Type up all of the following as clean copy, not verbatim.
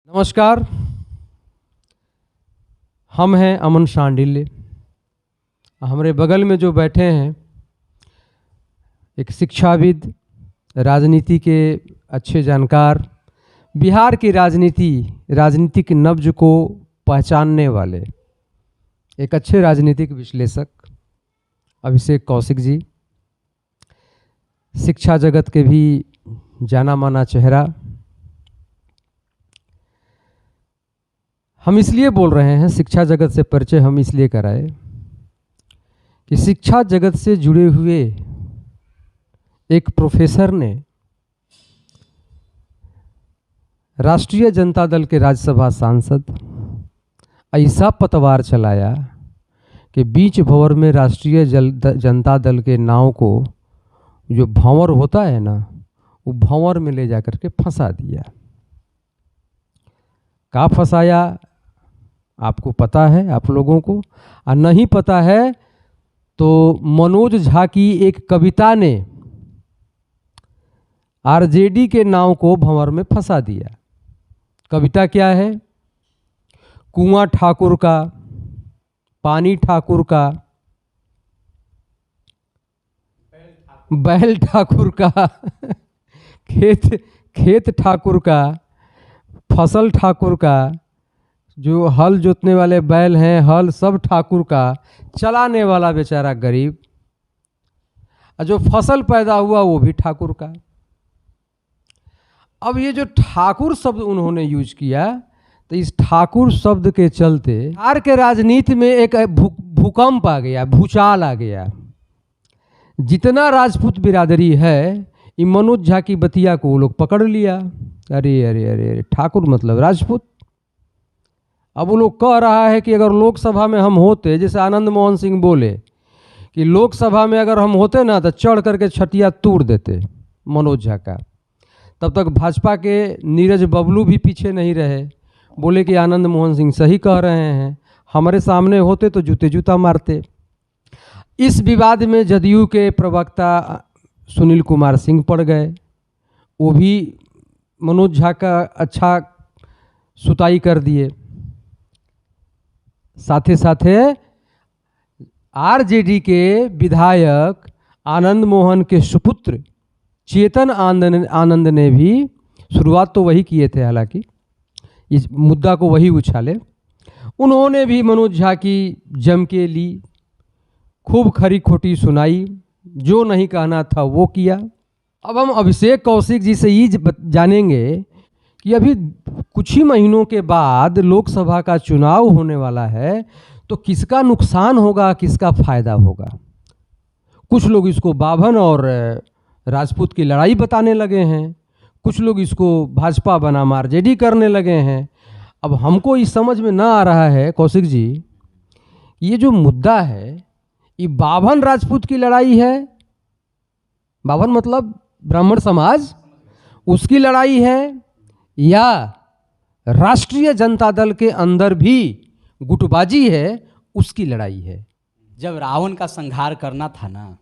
नमस्कार। हम हैं अमन शांडिल्य। हमारे बगल में जो बैठे हैं एक शिक्षाविद, राजनीति के अच्छे जानकार, बिहार की राजनीतिक नब्ज को पहचानने वाले एक अच्छे राजनीतिक विश्लेषक अभिषेक कौशिक जी, शिक्षा जगत के भी जाना माना चेहरा। हम इसलिए बोल रहे हैं, शिक्षा जगत से परिचय हम इसलिए कराए कि शिक्षा जगत से जुड़े हुए एक प्रोफेसर ने राष्ट्रीय जनता दल के राज्यसभा सांसद ऐसा पतवार चलाया कि बीच भंवर में राष्ट्रीय जनता दल के नाव को, जो भंवर होता है ना, वो भंवर में ले जाकर के फंसा दिया। कहाँ फंसाया आपको पता है, आप लोगों को, और नहीं पता है तो मनोज झा की एक कविता ने आरजेडी के नाव को भंवर में फंसा दिया। कविता क्या है? कुआं ठाकुर का, पानी ठाकुर का, बैल ठाकुर का खेत ठाकुर का, फसल ठाकुर का, जो हल जोतने वाले बैल हैं, हल सब ठाकुर का, चलाने वाला बेचारा गरीब, और जो फसल पैदा हुआ वो भी ठाकुर का। अब ये जो ठाकुर शब्द उन्होंने यूज किया, तो इस ठाकुर शब्द के चलते बिहार के राजनीति में एक भूकंप आ गया, भूचाल आ गया। जितना राजपूत बिरादरी है, ये मनोज झा की बतिया को वो लोग पकड़ लिया। अरे अरे अरे अरे, ठाकुर मतलब राजपूत। अब वो लोग कह रहा है कि अगर लोकसभा में हम होते, जैसे आनंद मोहन सिंह बोले कि लोकसभा में अगर हम होते ना तो चढ़ करके छटिया तोड़ देते मनोज झा का। तब तक भाजपा के नीरज बबलू भी पीछे नहीं रहे, बोले कि आनंद मोहन सिंह सही कह रहे हैं, हमारे सामने होते तो जूता मारते। इस विवाद में जदयू के प्रवक्ता सुनील कुमार सिंह पड़ गए, वो भी मनोज झा का अच्छा सुताई कर दिए। साथे साथे आरजेडी के विधायक आनंद मोहन के सुपुत्र चेतन आनंद ने भी, शुरुआत तो वही किए थे, हालांकि इस मुद्दा को वही उछाले, उन्होंने भी मनोज झा की जम के ली, खूब खरी खोटी सुनाई, जो नहीं कहना था वो किया। अब हम अभिषेक कौशिक जी से ये जानेंगे कि अभी कुछ ही महीनों के बाद लोकसभा का चुनाव होने वाला है, तो किसका नुकसान होगा, किसका फायदा होगा। कुछ लोग इसको बाभन और राजपूत की लड़ाई बताने लगे हैं, कुछ लोग इसको भाजपा बनाम आरजेडी करने लगे हैं। अब हमको इस समझ में ना आ रहा है कौशिक जी, ये जो मुद्दा है, ये बाभन राजपूत की लड़ाई है, बाभन मतलब ब्राह्मण समाज, उसकी लड़ाई है, या राष्ट्रीय जनता दल के अंदर भी गुटबाजी है, उसकी लड़ाई है। जब रावण का संहार करना था ना,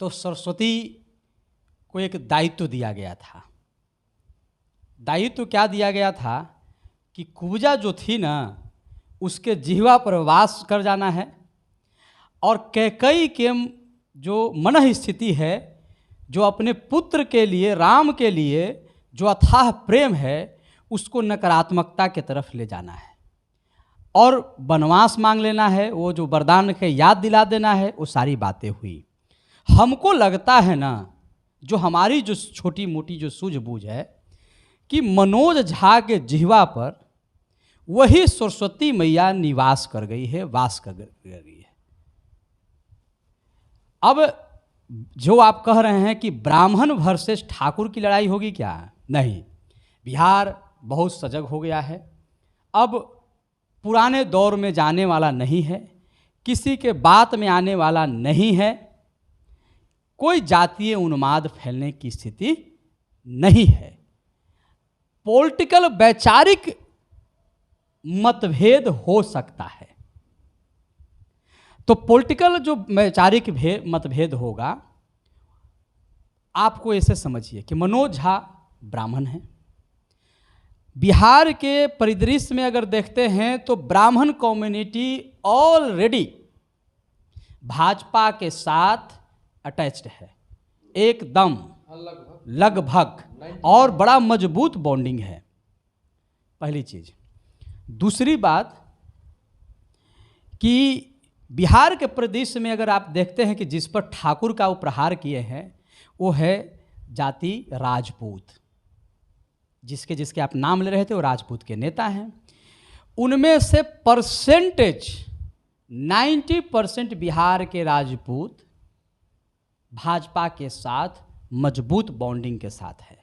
तो सरस्वती को एक दायित्व दिया गया था। दायित्व क्या दिया गया था कि कुब्जा जो थी ना, उसके जिह्वा पर वास कर जाना है, और कैकेयी के जो मनः स्थिति है, जो अपने पुत्र के लिए, राम के लिए जो अथाह प्रेम है, उसको नकारात्मकता के तरफ ले जाना है, और वनवास मांग लेना है, वो जो वरदान के याद दिला देना है, वो सारी बातें हुई। हमको लगता है ना, जो हमारी जो छोटी मोटी जो सूझबूझ है, कि मनोज झा के जिह्वा पर वही सरस्वती मैया निवास कर गई है, वास कर गई है। अब जो आप कह रहे हैं कि ब्राह्मण वर्सेस ठाकुर की लड़ाई होगी, क्या? नहीं, बिहार बहुत सजग हो गया है, अब पुराने दौर में जाने वाला नहीं है, किसी के बात में आने वाला नहीं है, कोई जातीय उन्माद फैलने की स्थिति नहीं है। पॉलिटिकल वैचारिक मतभेद हो सकता है, तो पॉलिटिकल जो वैचारिक मतभेद होगा, आपको ऐसे समझिए कि मनोज झा ब्राह्मण हैं, बिहार के परिदृश्य में अगर देखते हैं तो ब्राह्मण कम्युनिटी ऑलरेडी भाजपा के साथ अटैच्ड है, एकदम लगभग, और बड़ा मजबूत बॉन्डिंग है, पहली चीज। दूसरी बात कि बिहार के प्रदेश में अगर आप देखते हैं कि जिस पर ठाकुर का वो प्रहार किए हैं वो है जाति राजपूत, जिसके जिसके आप नाम ले रहे थे वो राजपूत के नेता हैं। उनमें से परसेंटेज 90% बिहार के राजपूत भाजपा के साथ मजबूत बॉन्डिंग के साथ है।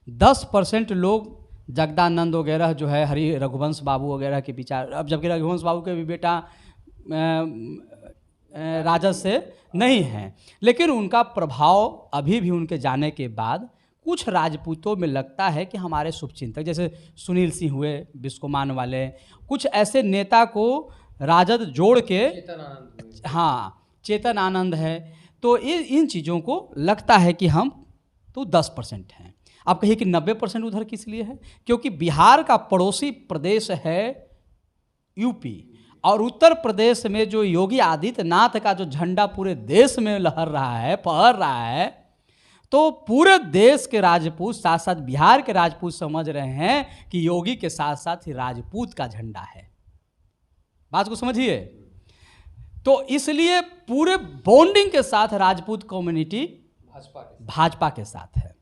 10% लोग जगदानंद वगैरह जो है, हरि रघुवंश बाबू वगैरह के विचार, अब जबकि रघुवंश बाबू के भी बेटा राजद से नहीं है, लेकिन उनका प्रभाव अभी भी उनके जाने के बाद कुछ राजपूतों में लगता है कि हमारे शुभचिंतक जैसे सुनील सिंह हुए, बिस्कोमान वाले, कुछ ऐसे नेता को राजद जोड़ के, हाँ चेतन आनंद है, तो इन चीज़ों को लगता है कि हम तो 10% हैं। आप कहिए कि 90% उधर किस लिए है? क्योंकि बिहार का पड़ोसी प्रदेश है यूपी, और उत्तर प्रदेश में जो योगी आदित्यनाथ का जो झंडा पूरे देश में लहर रहा है, फहर रहा है, तो पूरे देश के राजपूत साथ साथ बिहार के राजपूत समझ रहे हैं कि योगी के साथ साथ ही राजपूत का झंडा है। बात को समझिए। तो इसलिए पूरे बॉन्डिंग के साथ राजपूत कम्युनिटी भाजपा के साथ है।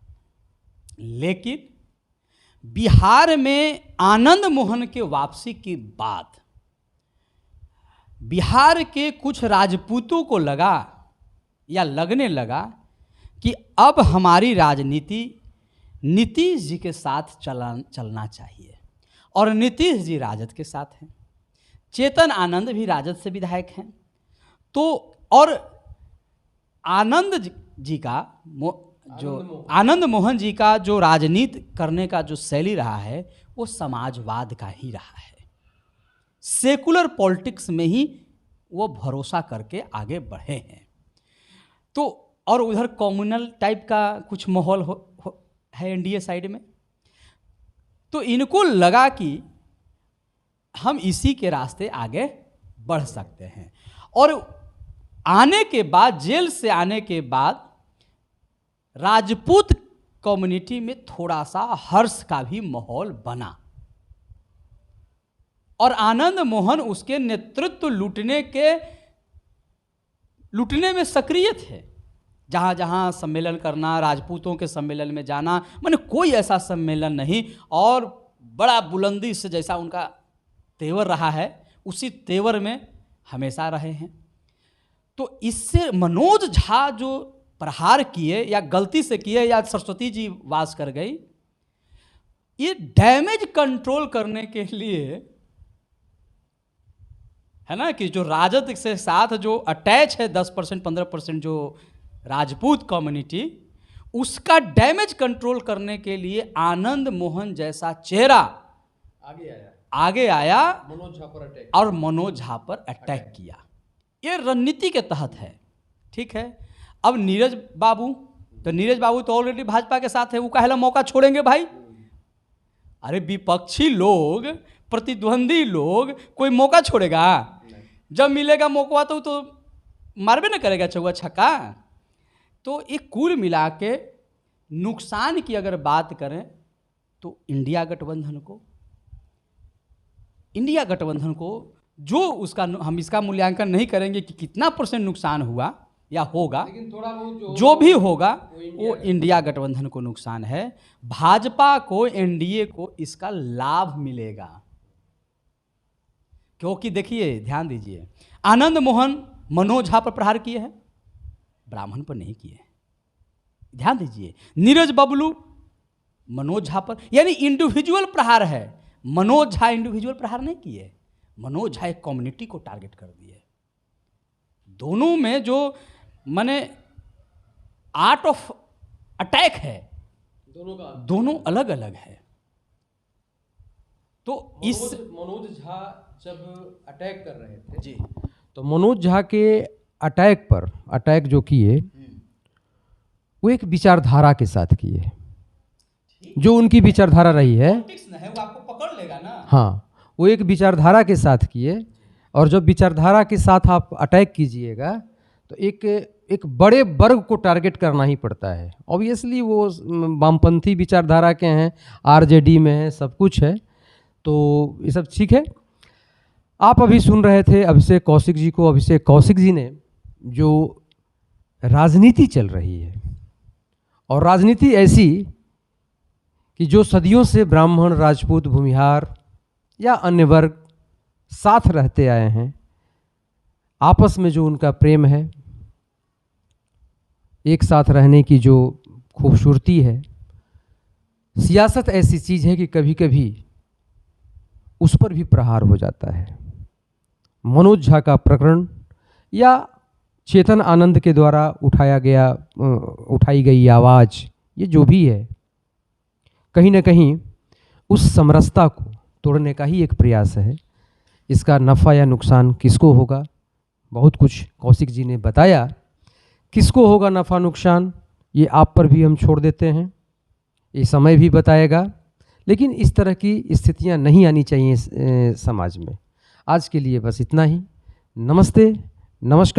लेकिन बिहार में आनंद मोहन के वापसी के बाद बिहार के कुछ राजपूतों को लगा या लगने लगा कि अब हमारी राजनीति नीतीश जी के साथ चलना चाहिए, और नीतीश जी राजद के साथ हैं, चेतन आनंद भी राजद से विधायक हैं, तो और आनंद जी का जो आनंद मोहन जी का जो राजनीति करने का जो शैली रहा है वो समाजवाद का ही रहा है, सेकुलर पॉलिटिक्स में ही वो भरोसा करके आगे बढ़े हैं। तो और उधर कम्युनल टाइप का कुछ माहौल है एनडीए साइड में, तो इनको लगा कि हम इसी के रास्ते आगे बढ़ सकते हैं। और आने के बाद, जेल से आने के बाद राजपूत कम्युनिटी में थोड़ा सा हर्ष का भी माहौल बना, और आनंद मोहन उसके नेतृत्व लूटने में सक्रिय थे। जहाँ जहाँ सम्मेलन करना, राजपूतों के सम्मेलन में जाना, माने कोई ऐसा सम्मेलन नहीं, और बड़ा बुलंदी से जैसा उनका तेवर रहा है उसी तेवर में हमेशा रहे हैं। तो इससे मनोज झा जो प्रहार किए या गलती से किए या सरस्वती जी वास कर गई, ये डैमेज कंट्रोल करने के लिए है ना, कि जो राजद के साथ जो अटैच है 10% 15% जो राजपूत कम्युनिटी, उसका डैमेज कंट्रोल करने के लिए आनंद मोहन जैसा चेहरा आगे आया और मनोज झा पर अटैक किया। ये रणनीति के तहत है, ठीक है। अब नीरज बाबू तो ऑलरेडी भाजपा के साथ है, वो काहेला मौका छोड़ेंगे भाई? अरे विपक्षी लोग, प्रतिद्वंदी लोग कोई मौका छोड़ेगा? जब मिलेगा मौका तो मारबे न करेगा चौका छक्का। तो एक कुल मिला के नुकसान की अगर बात करें तो इंडिया गठबंधन को जो उसका, हम इसका मूल्यांकन नहीं करेंगे कि कितना % नुकसान हुआ या होगा, लेकिन थोड़ा बहुत जो भी होगा वो इंडिया गठबंधन को नुकसान है। भाजपा को, एनडीए को इसका लाभ मिलेगा, क्योंकि देखिए, ध्यान दीजिए, आनंद मोहन मनोज झा पर प्रहार किए हैं, ब्राह्मण पर नहीं किए हैं। ध्यान दीजिए, नीरज बबलू मनोज झा पर, यानी इंडिविजुअल प्रहार है। मनोज झा इंडिविजुअल प्रहार नहीं किए, मनोज झा एक कम्युनिटी को टारगेट कर दिए। दोनों में जो माने आर्ट ऑफ अटैक है, दोनों अलग अलग है। तो इस मनोज झा जब अटैक कर रहे थे जी, तो मनोज झा के अटैक जो किए वो एक विचारधारा के साथ किए, जो उनकी विचारधारा रही है, पॉलिटिक्स न है, वो आपको पकड़ लेगा ना। हाँ, वो एक विचारधारा के साथ किए, और जब विचारधारा के साथ आप अटैक कीजिएगा तो एक बड़े वर्ग को टारगेट करना ही पड़ता है। ऑब्वियसली वो वामपंथी विचारधारा के हैं, आरजेडी में है, सब कुछ है, तो ये सब ठीक है। आप अभी सुन रहे थे अभिषेक कौशिक जी को। अभिषेक कौशिक जी ने जो राजनीति चल रही है, और राजनीति ऐसी कि जो सदियों से ब्राह्मण, राजपूत, भूमिहार या अन्य वर्ग साथ रहते आए हैं, आपस में जो उनका प्रेम है, एक साथ रहने की जो खूबसूरती है, सियासत ऐसी चीज़ है कि कभी कभी उस पर भी प्रहार हो जाता है। मनोज झा का प्रकरण या चेतन आनंद के द्वारा उठाई गई आवाज़, ये जो भी है, कहीं ना कहीं उस समरसता को तोड़ने का ही एक प्रयास है। इसका नफ़ा या नुकसान किसको होगा, बहुत कुछ कौशिक जी ने बताया। किसको होगा नफ़ा नुकसान, ये आप पर भी हम छोड़ देते हैं, ये समय भी बताएगा। लेकिन इस तरह की स्थितियां नहीं आनी चाहिए समाज में। आज के लिए बस इतना ही। नमस्ते, नमस्कार।